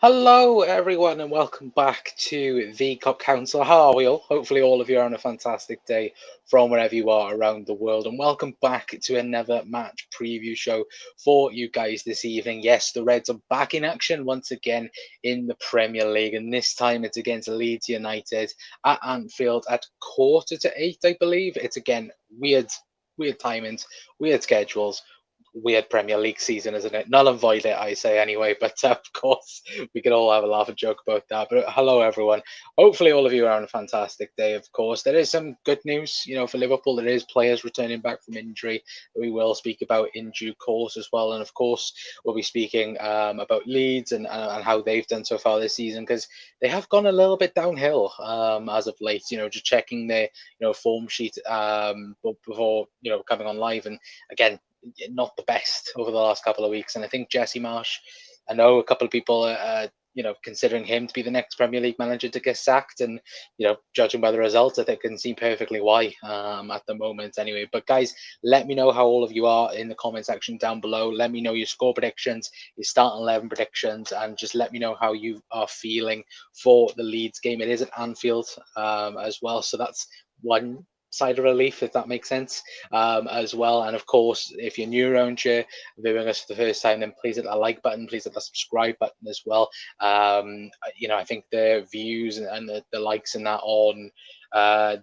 Hello, everyone, and welcome back to the Cup Council. How are we all? Hopefully, all of you are on a fantastic day from wherever you are around the world. And welcome back to another match preview show for you guys this evening. Yes, the Reds are back in action once again in the Premier League, and this time it's against Leeds United at Anfield at 7:45, I believe. It's again weird timings, weird schedules, weird Premier League season, isn't it? Null and void it, I say anyway. But of course, we could all have a laugh and joke about that. But hello, everyone. Hopefully, all of you are on a fantastic day. Of course, there is some good news, for Liverpool. There is players returning back from injury that we will speak about in due course as well. And of course, we'll be speaking about Leeds and how they've done so far this season because they have gone a little bit downhill as of late. Just checking their form sheet before coming on live, and again, not the best over the last couple of weeks. And I think Jesse Marsh, I know a couple of people are, considering him to be the next Premier League manager to get sacked. And, judging by the results, I think I can see perfectly why at the moment anyway. But guys, let me know how all of you are in the comment section down below. Let me know your score predictions, your starting 11 predictions, and just let me know how you are feeling for the Leeds game. It is at Anfield as well. So that's one side of relief, if that makes sense, as well. And of course, if you're new around here, viewing us for the first time, then please hit that like button, please hit that subscribe button as well. I think the views and the likes and that on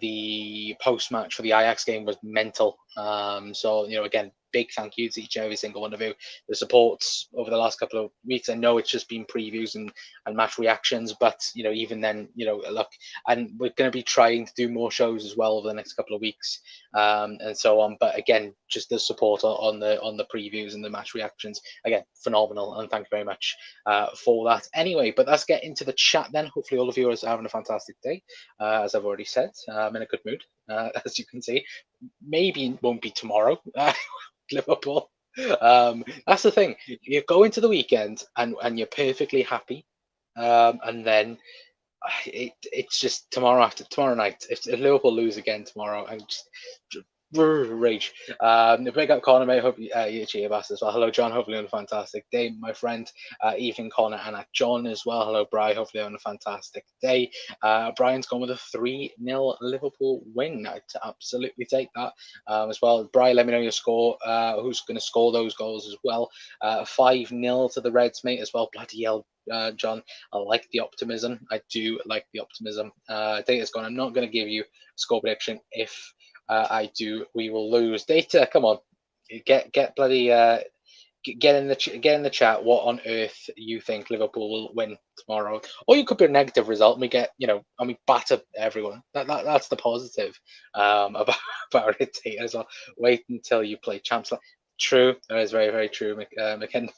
the post match for the Ajax game was mental. So again, big thank you to each and every single one of you. The supports over the last couple of weeks. I know it's just been previews and match reactions, but even then, look, and we're going to be trying to do more shows as well over the next couple of weeks, and so on. But again, just the support on the previews and the match reactions, again, phenomenal, and thank you very much for that. Anyway, but let's get into the chat then. Hopefully, all of you are having a fantastic day, as I've already said. I'm in a good mood, as you can see. Maybe it won't be tomorrow, Liverpool. That's the thing. You go into the weekend and you're perfectly happy, and then it's just tomorrow night. If Liverpool lose again tomorrow, I'm just rage. Big up Connor, mate. Hope you cheer us as well. Hello, John. Hopefully on a fantastic day, my friend. Evening, Connor, and John as well. Hello, Brian. Hopefully on a fantastic day. Brian's gone with a 3-0 Liverpool win. I'd absolutely take that as well. Brian, let me know your score. Who's going to score those goals as well? 5-0 to the Reds, mate, as well. Bloody hell. John, I like the optimism. I do like the optimism. Data's gone. I'm not going to give you a score prediction. If I do, we will lose. Data, come on, get bloody get in the chat. What on earth you think Liverpool will win tomorrow? Or you could be a negative result and we get and we batter everyone. That's the positive about it. Data as well. Wait until you play champs. True, that is very very true. Macendo,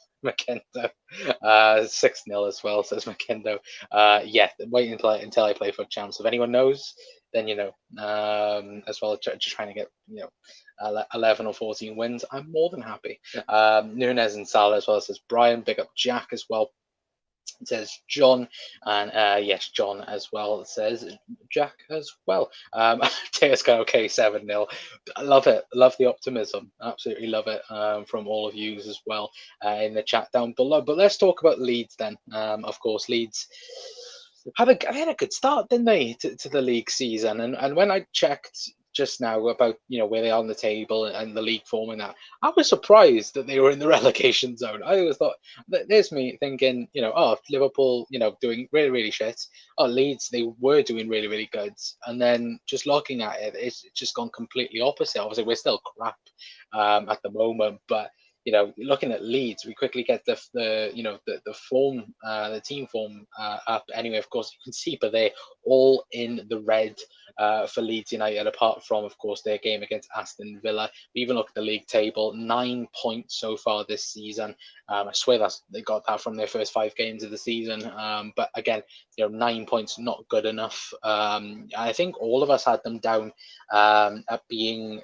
6-0 as well, says Macendo. Yeah, wait until I play for champs. If anyone knows, then as well, just trying to get 11 or 14 wins. I'm more than happy. Nunez and Salah as well, says Brian. Big up Jack as well. It says John, and yes, John as well. It says Jack as well. Tears go okay, 7-0. I love it. Love the optimism. Absolutely love it from all of you as well in the chat down below. But let's talk about Leeds then. Of course, Leeds had a good start, didn't they, to the league season? And when I checked just now about where they are on the table and the league form and that, I was surprised that they were in the relegation zone. I always thought, there's me thinking, Liverpool, doing really really shit. Oh, Leeds, they were doing really really good, and then just looking at it, it's just gone completely opposite. Obviously, we're still crap at the moment, but looking at Leeds, we quickly get the form, the team form up. Anyway, of course, you can see, but they're all in the red for Leeds United, apart from, of course, their game against Aston Villa. We even look at the league table, 9 points so far this season. I swear they got that from their first 5 games of the season. But again, 9 points, not good enough. I think all of us had them down at being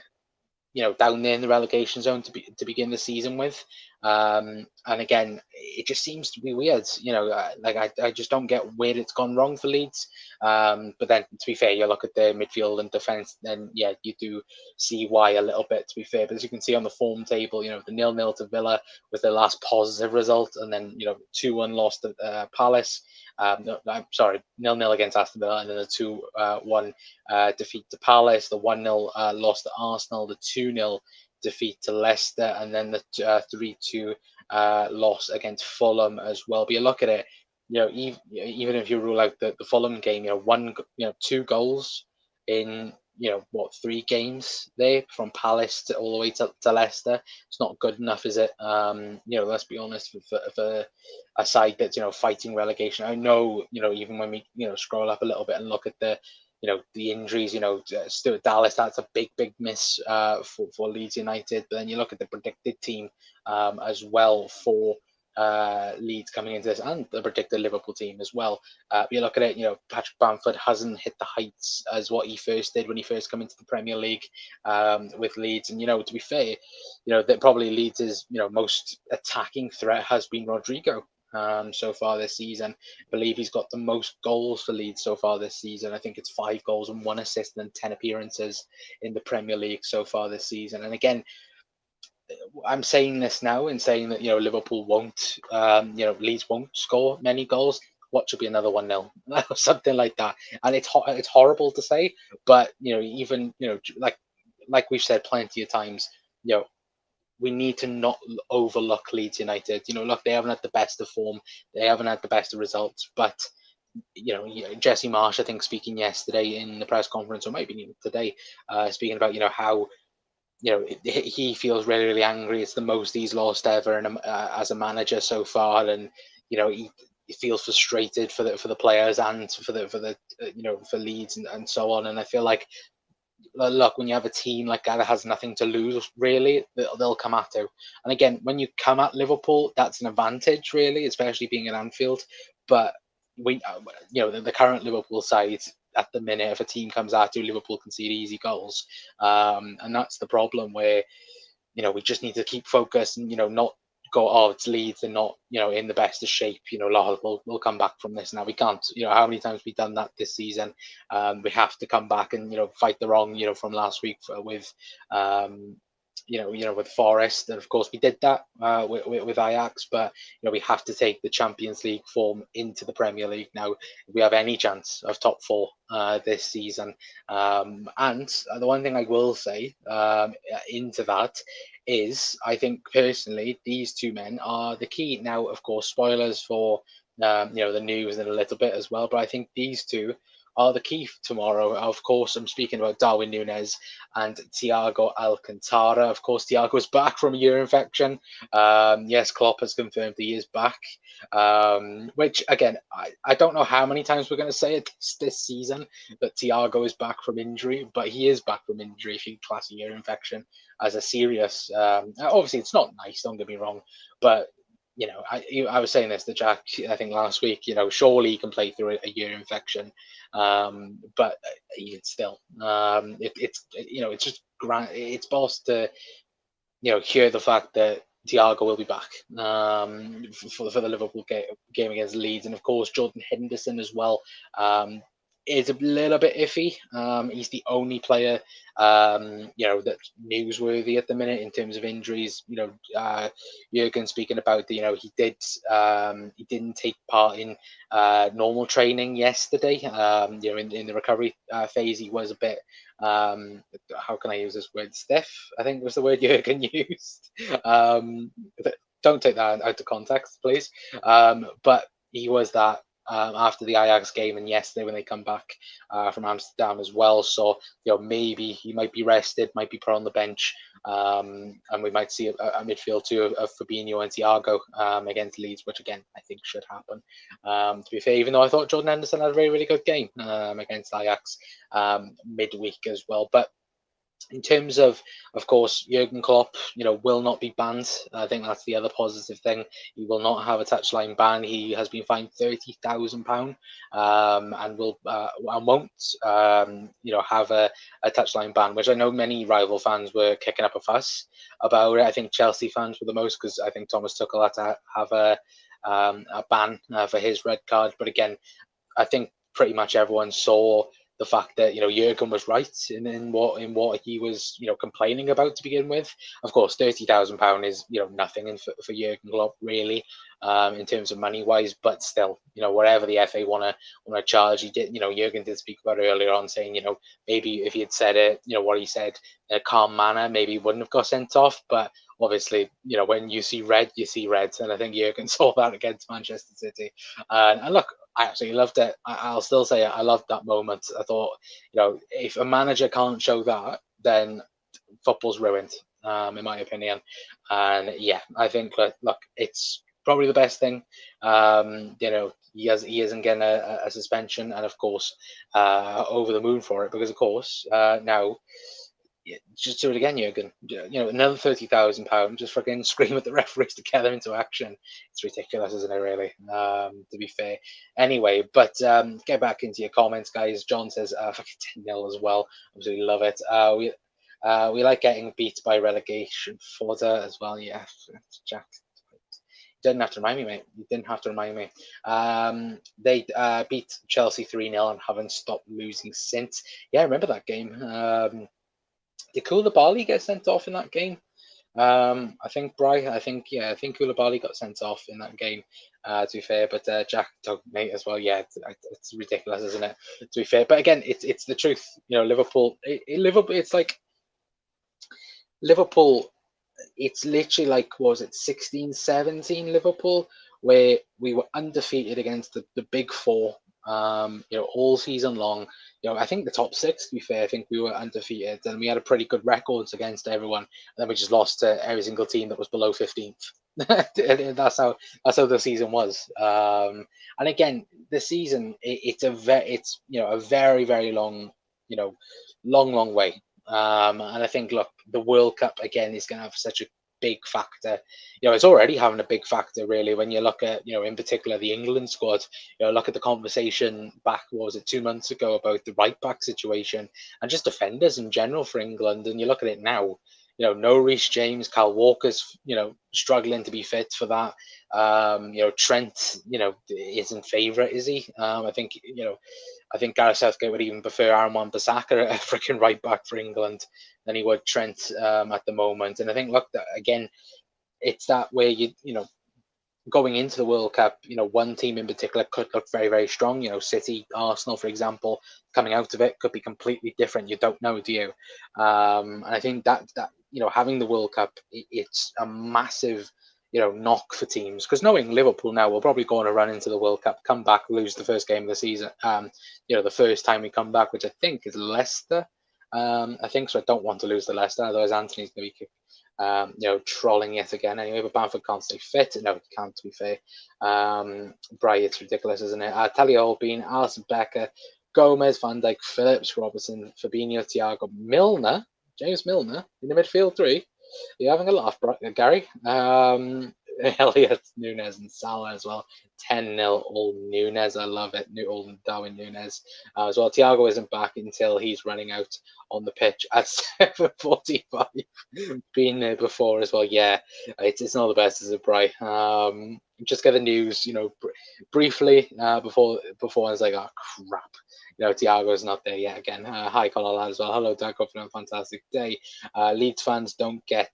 down there in the relegation zone to begin the season with. And again, it just seems to be weird. I just don't get where it's gone wrong for Leeds. But then, to be fair, you look at the midfield and defence, then yeah, you do see why a little bit. To be fair, but as you can see on the form table, the 0-0 to Villa was the last positive result, and then 2-1 loss to Palace. No, I'm sorry, 0-0 against Aston Villa, and then the 2-1 defeat to Palace, the 1-0 loss to Arsenal, the 2-0 defeat to Leicester, and then the 3-2 loss against Fulham as well. But you look at it, even if you rule out the Fulham game, two goals in what, 3 games there from Palace to all the way to Leicester. It's not good enough, is it? Let's be honest, for a side that's fighting relegation. I know, even when we scroll up a little bit and look at the injuries, Stuart Dallas, that's a big miss for Leeds United. But then you look at the predicted team as well for Leeds coming into this, and the predicted Liverpool team as well. You look at it, Patrick Bamford hasn't hit the heights as what he first did when he first came into the Premier League with Leeds. And to be fair, that probably Leeds' most attacking threat has been Rodrigo. So far this season, I believe he's got the most goals for Leeds so far this season. I think it's 5 goals and 1 assist and 10 appearances in the Premier League so far this season. And again, I'm saying this now and saying that Liverpool won't, Leeds won't score many goals. What should be another 1-0, something like that. And it's horrible to say, but even like we've said plenty of times, we need to not overlook Leeds United. Look, they haven't had the best of form, they haven't had the best of results, but Jesse Marsh, I think, speaking yesterday in the press conference, or maybe even today, speaking about how he feels really angry. It's the most he's lost ever, and as a manager so far, and he feels frustrated for the players and for Leeds and so on. And I feel like, look, when you have a team like that has nothing to lose, really, they'll come at you. And again, when you come at Liverpool, that's an advantage, really, especially being at Anfield. But the current Liverpool side at the minute, if a team comes at you, Liverpool concede easy goals, and that's the problem where we just need to keep focused and not go, oh, it's Leeds, they're not in the best of shape. We'll come back from this. Now we can't. How many times we've done that this season? We have to come back and fight the wrong from last week with with Forest, and of course we did that with Ajax. But we have to take the Champions League form into the Premier League now if we have any chance of top 4 this season. And the one thing I will say into that is, I think personally these 2 men are the key. Now, of course, spoilers for the news in a little bit as well, but I think these 2 are the key tomorrow. Of course, I'm speaking about Darwin Núñez and Thiago Alcantara. Of course, Thiago's back from a ear infection. Yes, Klopp has confirmed he is back. Which, again, I don't know how many times we're going to say it this season that Thiago is back from injury, but he is back from injury if you class a ear infection as a serious. Obviously, it's not nice, don't get me wrong, but I was saying this to Jack, I think last week, surely he can play through a ear infection. But even still, it's just it's boss to, hear the fact that Thiago will be back for the Liverpool game against Leeds. And of course, Jordan Henderson as well. Is a little bit iffy. He's the only player, that's newsworthy at the minute in terms of injuries. Jurgen speaking about he didn't take part in normal training yesterday. In the recovery phase, he was a bit. How can I use this word? Stiff, I think was the word Jurgen used. Don't take that out of context, please. But he was that after the Ajax game and yesterday when they come back from Amsterdam as well. So maybe he might be rested, might be put on the bench, and we might see a midfield too of Fabinho and Thiago against Leeds, which again I think should happen. To be fair, even though I thought Jordan Henderson had a really good game against Ajax midweek as well, but In terms of course, Jurgen Klopp, will not be banned. I think that's the other positive thing. He will not have a touchline ban. He has been fined £30,000, and will and won't, have a touchline ban, which I know many rival fans were kicking up a fuss about it. I think Chelsea fans were the most, because I think Thomas Tuchel had to have a ban for his red card. But again, I think pretty much everyone saw the fact that Jurgen was right in what he was complaining about to begin with. Of course, £30,000 is nothing for Jurgen Klopp really, in terms of money wise, but still, whatever the FA want to charge, he did. Jurgen did speak about it earlier on, saying maybe if he had said it, what he said in a calm manner, maybe he wouldn't have got sent off. But obviously, when you see red, you see red, and I think Jurgen saw that against Manchester City. And look, I absolutely loved it. I'll still say it. I loved that moment. I thought, if a manager can't show that, then football's ruined, in my opinion. And yeah, I think look, it's probably the best thing. He isn't getting a suspension, and of course, over the moon for it, because of course, now. Yeah, just do it again, Jurgen. Another £30,000. Just fucking scream at the referees to get them into action. It's ridiculous, isn't it? Really. To be fair. Anyway, but get back into your comments, guys. John says fucking 10-0 as well. Absolutely love it. We like getting beat by relegation fodder as well. Yeah, Jack. You didn't have to remind me, mate. You didn't have to remind me. They beat Chelsea 3-0 and haven't stopped losing since. Yeah, I remember that game. Did Koulibaly get sent off in that game? I think Koulibaly got sent off in that game. To be fair, but Jack dug mate as well. Yeah, it's ridiculous, isn't it? To be fair, but again, it's the truth. Liverpool. Liverpool. It's like Liverpool. It's literally like, what was it, 16-17 Liverpool, where we were undefeated against the big four, all season long. I think the top six, to be fair, I think we were undefeated, and we had a pretty good records against everyone, and then we just lost to every single team that was below 15th. that's how the season was. And again, the season, it's a very, very long, long way. And I think, look, the World Cup again is going to have such a big factor. It's already having a big factor, really, when you look at, in particular, the England squad. Look at the conversation back, what was it, 2 months ago, about the right back situation and just defenders in general for England. And you look at it now, no Reece James, Kyle Walker's, struggling to be fit for that. Trent, isn't favourite, is he? I think Gareth Southgate would even prefer Aaron Wan-Bissaka a freaking right back for England than he would Trent at the moment. And I think, look, again, it's that way going into the World Cup, one team in particular could look very, very strong. City, Arsenal, for example, coming out of it could be completely different. You don't know, do you? And I think that having the World Cup, it's a massive knock for teams, because knowing Liverpool now, we'll probably go on a run into the World Cup, come back, lose the first game of the season. The first time we come back, which I think is Leicester. I think so. I don't want to lose to Leicester, otherwise Anthony's going to be trolling yet again. Anyway, but Bamford can't stay fit. No, he can't, to be fair. Bry, it's ridiculous, isn't it? Talia Albin, Alisson Becker, Gomez, Van Dijk, Phillips, Robertson, Fabinho, Thiago, Milner, James Milner in the midfield three. You're having a laugh, Gary. Elliot, Nunes, and Salah as well. 10-0, all Nunes. I love it. All Darwin Nunes as well. Thiago isn't back until he's running out on the pitch at 7:45. Been there before as well. Yeah, it's not the best, is it, Bry? Just get the news, briefly before I was like, oh crap. Thiago's not there yet again. Hi, Colin as well. Hello, Doug. Hope you're having a fantastic day. Leeds fans don't get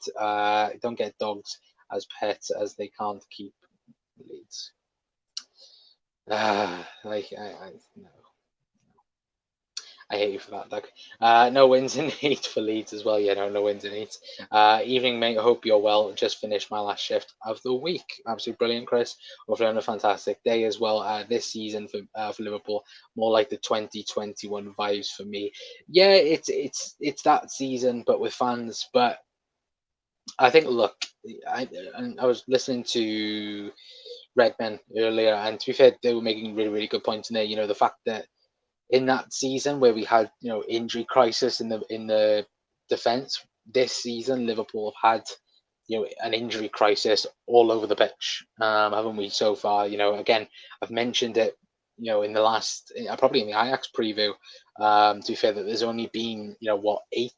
dogs as pets, as they can't keep Leeds. No. I hate you for that, Doug. No wins in 8 for Leeds as well. Yeah, no wins in 8. Evening, mate. I hope you're well. Just finished my last shift of the week. Absolutely brilliant, Chris. Hopefully on a fantastic day as well. This season for Liverpool, more like the 2021 vibes for me. Yeah, it's that season, but with fans. But I think, look, I was listening to Redmen earlier, and to be fair, they were making really, really good points in there. The fact that in that season where we had injury crisis in the defence, this season Liverpool have had an injury crisis all over the pitch, haven't we, so far? Again, I've mentioned it, in the last, probably in the Ajax preview, to be fair, that there's only been, 8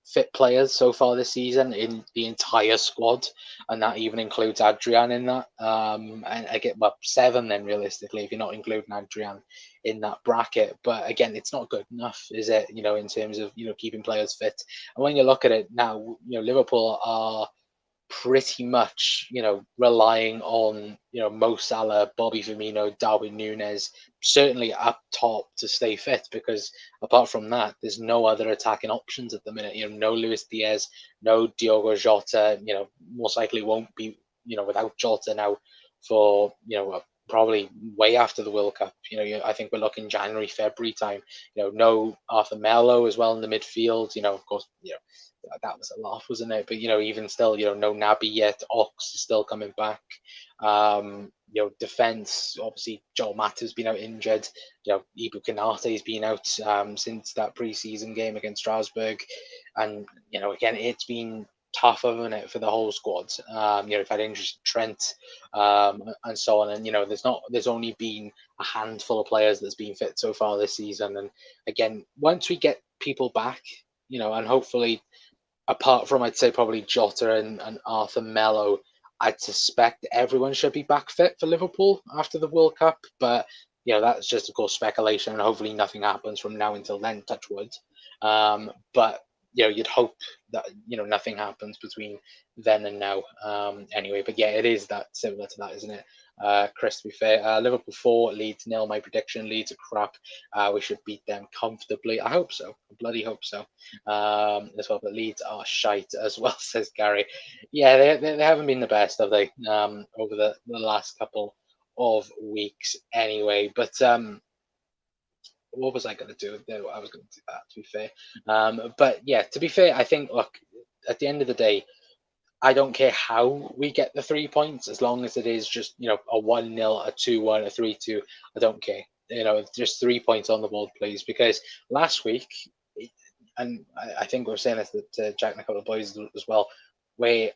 fit players so far this season in the entire squad, and that even includes Adrian in that. And I get 7 then realistically, if you're not including Adrian in that bracket. But again, it's not good enough, is it? In terms of keeping players fit. And when you look at it now, Liverpool are pretty much, relying on, Mo Salah, Bobby Firmino, Darwin Núñez, certainly up top to stay fit, because apart from that, there's no other attacking options at the minute. No Luis Diaz, no Diogo Jota, most likely won't be, without Jota now for, probably way after the World Cup. I think we're looking January, February time. No Arthur Melo as well in the midfield. Of course, that was a laugh, wasn't it? But even still, no Naby yet. Ox is still coming back. Defense, obviously Joel Matip's been out injured. Ibu Konate's been out since that pre-season game against Strasbourg, and again, it's been tough, hasn't it, for the whole squad. We've had injuries, Trent, and so on, and there's only been a handful of players that's been fit so far this season, and again, once we get people back, and hopefully, apart from, I'd say, probably Jota and Arthur Melo, I'd suspect everyone should be back fit for Liverpool after the World Cup. But, that's just, of course, speculation, and hopefully nothing happens from now until then, touch wood. But, you'd hope that, nothing happens between then and now. Anyway, but yeah, it is that similar to that, isn't it? Chris, to be fair, Liverpool 4, Leeds 0. My prediction: Leeds are crap. We should beat them comfortably. I hope so. I bloody hope so. As well, but Leeds are shite as well, says Gary. Yeah, they haven't been the best, have they? Over the last couple of weeks, anyway. But what was I going to do? I was going to do that, to be fair. But yeah, to be fair, I think, look, at the end of the day, I don't care how we get the 3 points, as long as it is just, a 1-0, a 2-1, a 3-2. I don't care. Just 3 points on the board, please. Because last week, and I think we were saying this to Jack and a couple of boys as well, where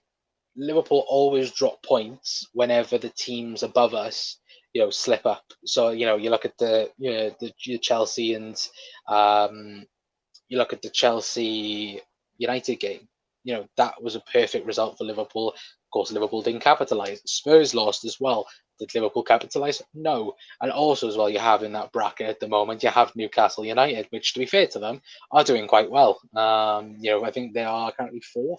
Liverpool always drop points whenever the teams above us, slip up. So, you look at the Chelsea and you look at the Chelsea United game. That was a perfect result for Liverpool. Of course, Liverpool didn't capitalise. Spurs lost as well. Did Liverpool capitalise? No. And also as well, you have in that bracket at the moment, you have Newcastle United, which, to be fair to them, are doing quite well. I think they are currently 4th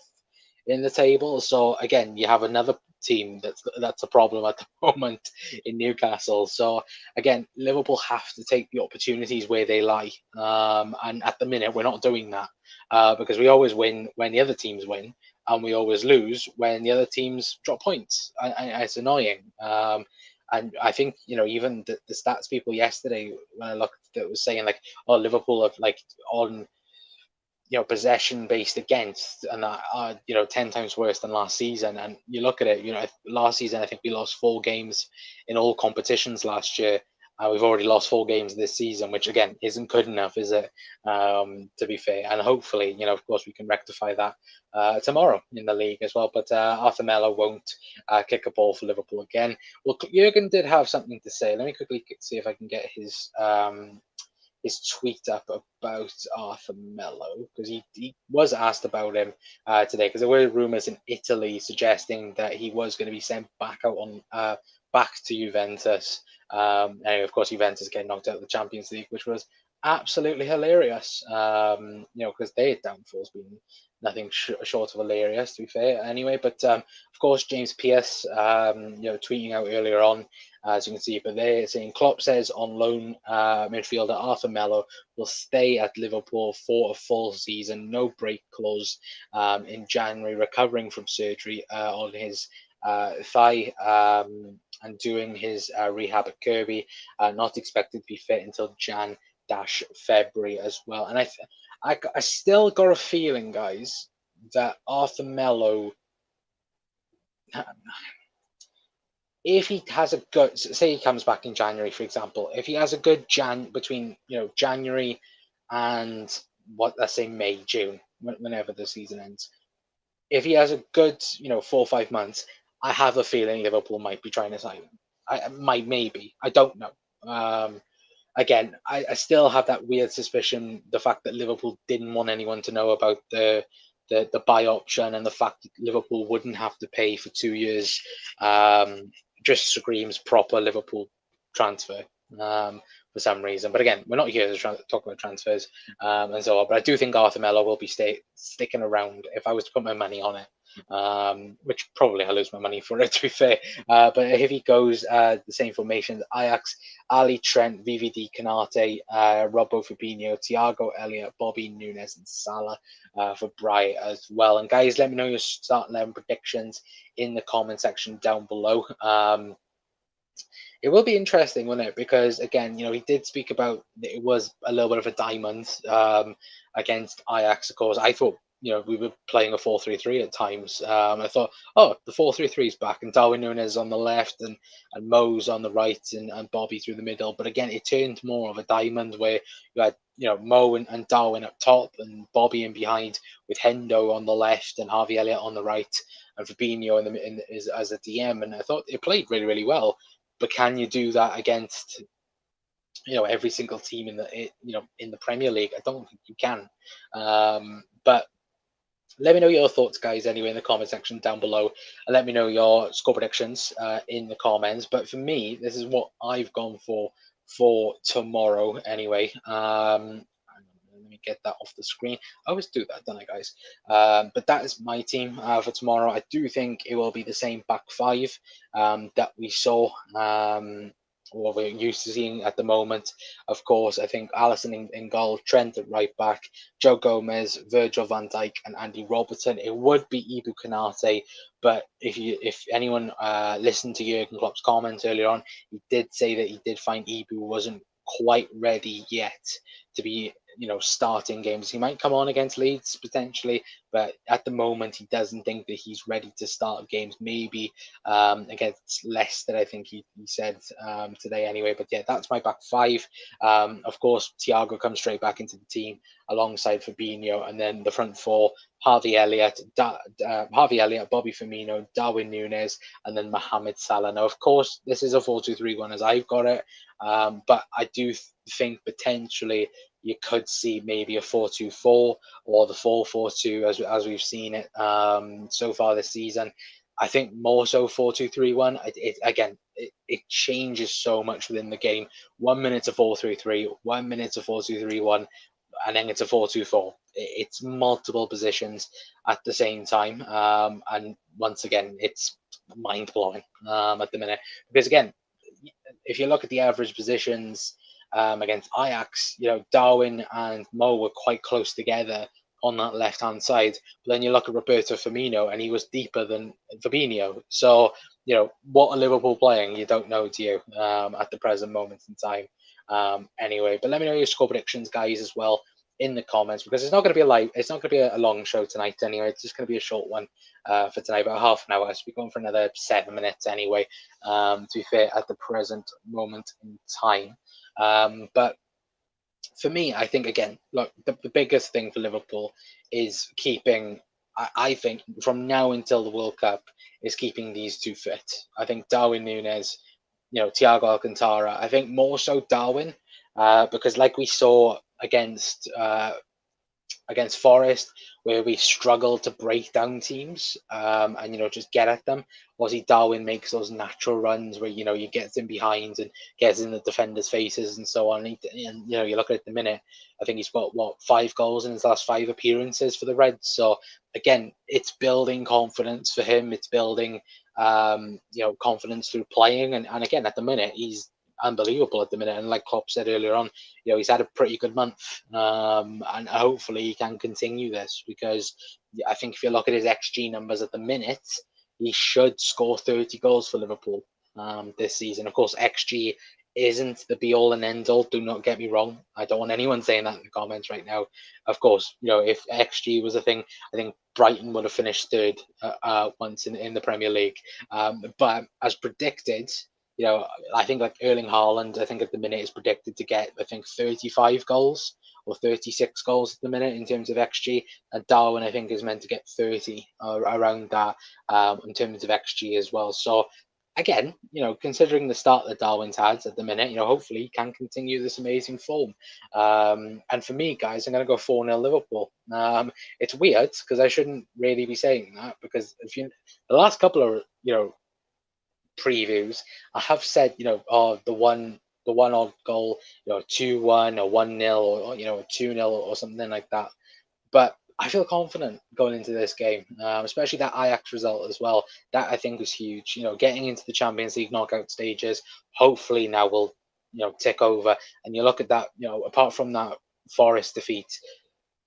in the table. So again, you have another team that's a problem at the moment in Newcastle. So again, Liverpool have to take the opportunities where they lie. And at the minute, we're not doing that because we always win when the other teams win, and we always lose when the other teams drop points. And it's annoying. And I think, even the stats people yesterday, when I looked, that was saying like, oh, Liverpool have on possession based against, and that are 10 times worse than last season. And you look at it, last season I think we lost 4 games in all competitions last year. We've already lost 4 games this season, which again isn't good enough, is it? To be fair, and hopefully, of course, we can rectify that tomorrow in the league as well. But Arthur Melo won't kick a ball for Liverpool again. Well, Jurgen did have something to say. Let me quickly see if I can get his tweet up about Arthur Melo, because he was asked about him today, because there were rumours in Italy suggesting that he was going to be sent back out on back to Juventus. And of course, Juventus getting knocked out of the Champions League, which was absolutely hilarious. Because their downfall's been nothing short of hilarious, to be fair. Anyway, but of course, James Pearce, tweeting out earlier on, as you can see, but they're saying Klopp says on loan midfielder Arthur Melo will stay at Liverpool for a full season, no break clause in January, recovering from surgery on his thigh and doing his rehab at Kirby, not expected to be fit until Jan-February as well. And I still got a feeling, guys, that Arthur Melo, if he has a good, say he comes back in January, for example, if he has a good between January and let's say May, June, whenever the season ends. If he has a good, 4 or 5 months, I have a feeling Liverpool might be trying to sign him. I might, maybe. I don't know. Again, I still have that weird suspicion. The fact that Liverpool didn't want anyone to know about the buy option, and the fact that Liverpool wouldn't have to pay for 2 years, just screams proper Liverpool transfer. For some reason. But again, we're not here to talk about transfers and so on. But I do think Arthur Melo will be sticking around if I was to put my money on it. Which probably I lose my money for it, to be fair. But if he goes the same formation, Ajax, Ali, Trent, VVD, Canate, Robbo, Fabinho, Thiago, Elliott, Bobby, Nunes, and Salah for Bright as well. And guys, let me know your starting 11 predictions in the comment section down below. It will be interesting, won't it? Because again, he did speak about it was a little bit of a diamond against Ajax. Of course, I thought we were playing a 4-3-3 at times. I thought, oh, the 4-3-3 is back, and Darwin Núñez on the left, and Mo's on the right, and Bobby through the middle. But again, it turned more of a diamond where you had Mo and Darwin up top, and Bobby in behind, with Hendo on the left and Harvey Elliott on the right, and Fabinho as a DM. And I thought it played really, really well. But can you do that against every single team in the Premier League? I don't think you can. But let me know your thoughts, guys, anyway, in the comment section down below. And let me know your score predictions in the comments. But for me, this is what I've gone for tomorrow, anyway. Let me get that off the screen. I always do that, don't I, guys? But that is my team for tomorrow. I do think it will be the same back five that we saw, what we're used to seeing at the moment. Of course, I think Alisson in goal, Trent at right back, Joe Gomez, Virgil van Dijk, and Andy Robertson. It would be Ibu Konate, but if anyone listened to Jurgen Klopp's comments earlier on, he did say that he did find Ibu wasn't quite ready yet to be starting games. He might come on against Leeds potentially, but at the moment he doesn't think that he's ready to start games. Maybe against Leicester, I think he said today anyway. But yeah, that's my back five. Of course, Thiago comes straight back into the team alongside Fabinho, and then the front four: Harvey Elliott, Bobby Firmino, Darwin Núñez, and then Mohamed Salah. Now, of course, this is a 4-2-3-1 as I've got it, but I do think potentially you could see maybe a 4-2-4 or the 4-4-2 as we've seen it so far this season. I think more so 4-2-3-1. It changes so much within the game. 1 minute to 4-3-3, 1 minute to 4-2-3-1, and then it's a 4-2-4. It's multiple positions at the same time, and once again, it's mind blowing at the minute, because again, if you look at the average positions against Ajax, Darwin and Mo were quite close together on that left-hand side. But then you look at Roberto Firmino, and he was deeper than Fabinho. So, what are Liverpool playing? You don't know, do you, at the present moment in time? Anyway, but let me know your score predictions, guys, as well in the comments, because it's not going to be it's not going to be a long show tonight anyway. It's just going to be a short one for tonight, about half an hour. So we're going for another 7 minutes anyway, to be fair, at the present moment in time. But for me, I think, again, look, the biggest thing for Liverpool is keeping, I think, from now until the World Cup, is keeping these two fit. I think Darwin Núñez, Thiago Alcantara, I think more so Darwin, because like we saw against Forest, where we struggle to break down teams and just get at them. Obviously, Darwin makes those natural runs where he gets in behind and gets in the defenders' faces and so on. And you look at it at the minute, I think he's got 5 goals in his last 5 appearances for the Reds. So again, it's building confidence for him. It's building confidence through playing, and again, at the minute, he's unbelievable at the minute. And like Klopp said earlier on, he's had a pretty good month, and hopefully he can continue this, because I think if you look at his XG numbers at the minute, he should score 30 goals for Liverpool this season. Of course, XG isn't the be all and end all. Do not get me wrong. I don't want anyone saying that in the comments right now. Of course, if XG was a thing, I think Brighton would have finished third once in the Premier League. But as predicted, I think like Erling Haaland, I think at the minute is predicted to get, I think, 35 goals or 36 goals at the minute in terms of XG, and Darwin I think is meant to get 30 around that in terms of XG as well. So again, considering the start that Darwin's had at the minute, hopefully he can continue this amazing form. And for me, guys, I'm going to go 4-0 Liverpool. It's weird because I shouldn't really be saying that, because if the last couple of previews, I have said, the one odd goal, 2-1 or 1-0 or 2-0 or something like that. But I feel confident going into this game, especially that Ajax result as well. That I think was huge. Getting into the Champions League knockout stages. Hopefully now we'll tick over. And you look at that. Apart from that Forest defeat,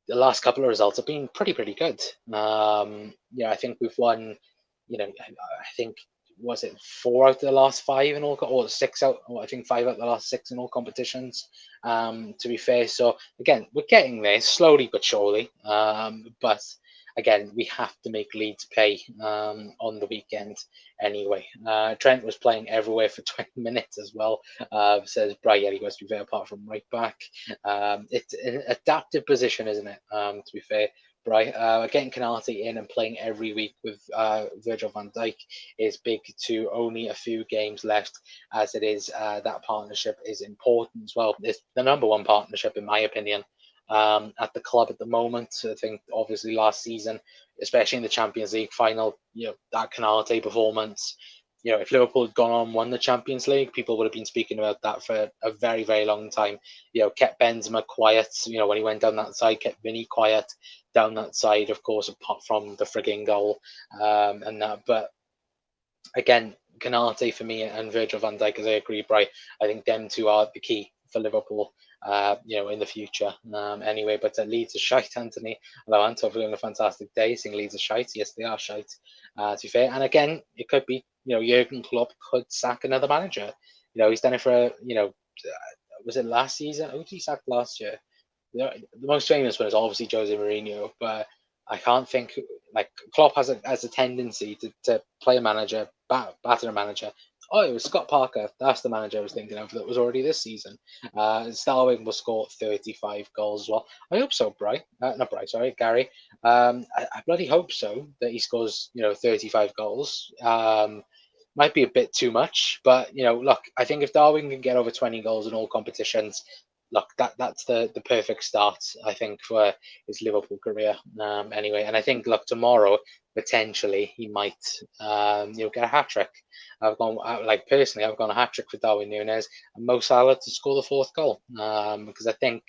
the last couple of results have been pretty good. I think we've won. I think, was it 4 out of the last 5 in all, or 6 out, or I think 5 out of the last 6 in all competitions. To be fair, so again, we're getting there slowly but surely. But again, we have to make Leeds pay on the weekend anyway. Trent was playing everywhere for 20 minutes as well. Says Brian, he goes to be fair, apart from right back. It's an adaptive position, isn't it? To be fair. Right, getting Canate in and playing every week with Virgil van Dijk is big to only a few games left, as it is that partnership is important as well. It's the number one partnership, in my opinion, at the club at the moment. I think, obviously, last season, especially in the Champions League final, that Canate performance. If Liverpool had gone on and won the Champions League, people would have been speaking about that for a very, very long time. Kept Benzema quiet, when he went down that side, kept Vinny quiet down that side, of course, apart from the frigging goal and that. But again, Canate for me and Virgil van Dijk, as I agree, Bri, I think them two are the key for Liverpool, in the future. Anyway, but Leeds are shite, Anthony. Hello, Ant. Hopefully having a fantastic day. Seeing Leeds are shite. Yes, they are shite, to be fair. And again, it could be, Jurgen Klopp could sack another manager. He's done it for, was it last season? Who did he sack last year? The most famous one is obviously Jose Mourinho, but I can't think, like, Klopp has a tendency to play a manager, batter a manager. Oh, it was Scott Parker. That's the manager I was thinking of. That was already this season. Starwing will score 35 goals as well. I hope so, not Bry, sorry, Gary. I bloody hope so, that he scores 35 goals. Might be a bit too much, but look, I think if Darwin can get over 20 goals in all competitions, look, that's the perfect start, I think, for his Liverpool career. Anyway, and I think, look, tomorrow potentially he might get a hat trick. Personally, I've gone a hat trick for Darwin Núñez and Mo Salah to score the 4th goal, because I think,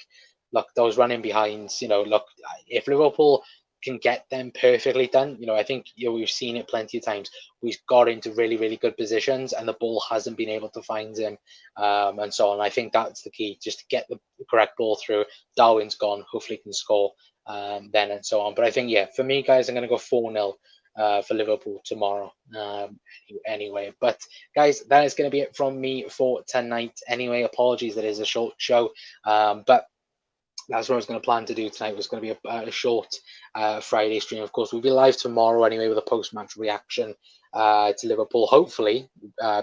look, those running behinds, look, if Liverpool can get them perfectly done, I think we've seen it plenty of times. We've got into really, really good positions and the ball hasn't been able to find him, and so on. I think that's the key, just to get the correct ball through. Darwin's gone, hopefully he can score then, and so on. But I think, for me, guys, I'm going to go 4-0 for Liverpool tomorrow. Anyway, but guys, that is going to be it from me for tonight. Anyway, apologies that it is a short show, but that's what I was going to plan to do tonight. Was going to be a short Friday stream. Of course, we'll be live tomorrow anyway with a post-match reaction to Liverpool, hopefully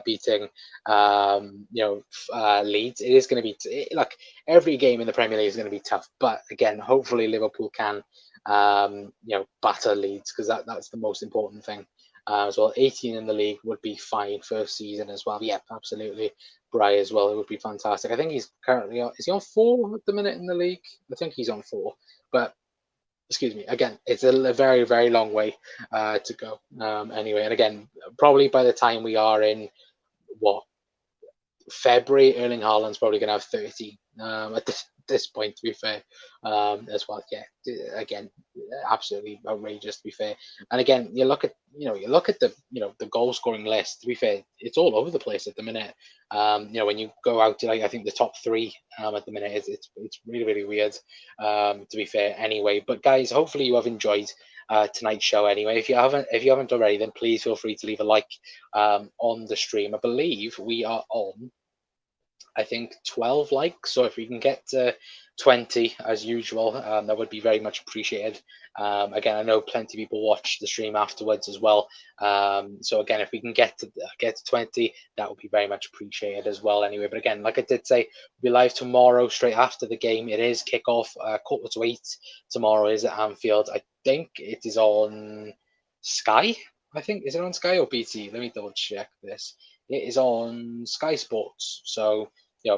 beating Leeds. It is going to be like every game in the Premier League is going to be tough, but again, hopefully Liverpool can batter Leeds, because that's the most important thing. As well, 18 in the league would be fine first season as well. Yeah, absolutely. Bry as well, it would be fantastic. I think he's currently is he on 4 at the minute in the league? I think he's on 4, but excuse me. Again, it's a very, very long way to go. Anyway, and again, probably by the time we are in February, Erling Haaland's probably going to have 30 at this point, to be fair, as well. Yeah, again, absolutely outrageous, to be fair. And again, you look at the the goal scoring list. To be fair, it's all over the place at the minute. When you go out to, I think the top 3 at the minute, it's really, really weird. To be fair, anyway. But guys, hopefully you have enjoyed tonight's show. Anyway, if you haven't already, then please feel free to leave a like on the stream. I believe we are on I think 12 likes. So if we can get to 20 as usual, that would be very much appreciated. Again, I know plenty of people watch the stream afterwards as well. So again, if we can get to 20, that would be very much appreciated as well. Anyway, but again, like I did say, we'll be live tomorrow straight after the game. It is kickoff 7:45 tomorrow. Is at Anfield. I think it is on Sky. I think is it on Sky or BT? Let me double check this. It is on Sky Sports. So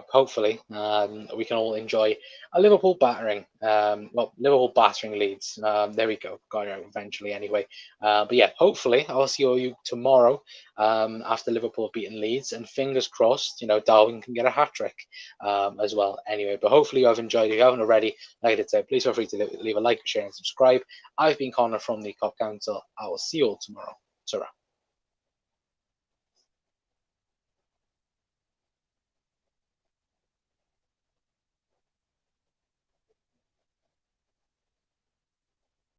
hopefully we can all enjoy a Liverpool battering. Well, Liverpool battering Leeds. There we go. Got it eventually anyway. But yeah, hopefully I'll see all you tomorrow after Liverpool have beaten Leeds. And fingers crossed, Darwin can get a hat-trick as well anyway. But hopefully you have enjoyed. If you haven't already, like I did say, please feel free to leave a like, share, and subscribe. I've been Connor from the Cop Council. I will see you all tomorrow. Ta-ra.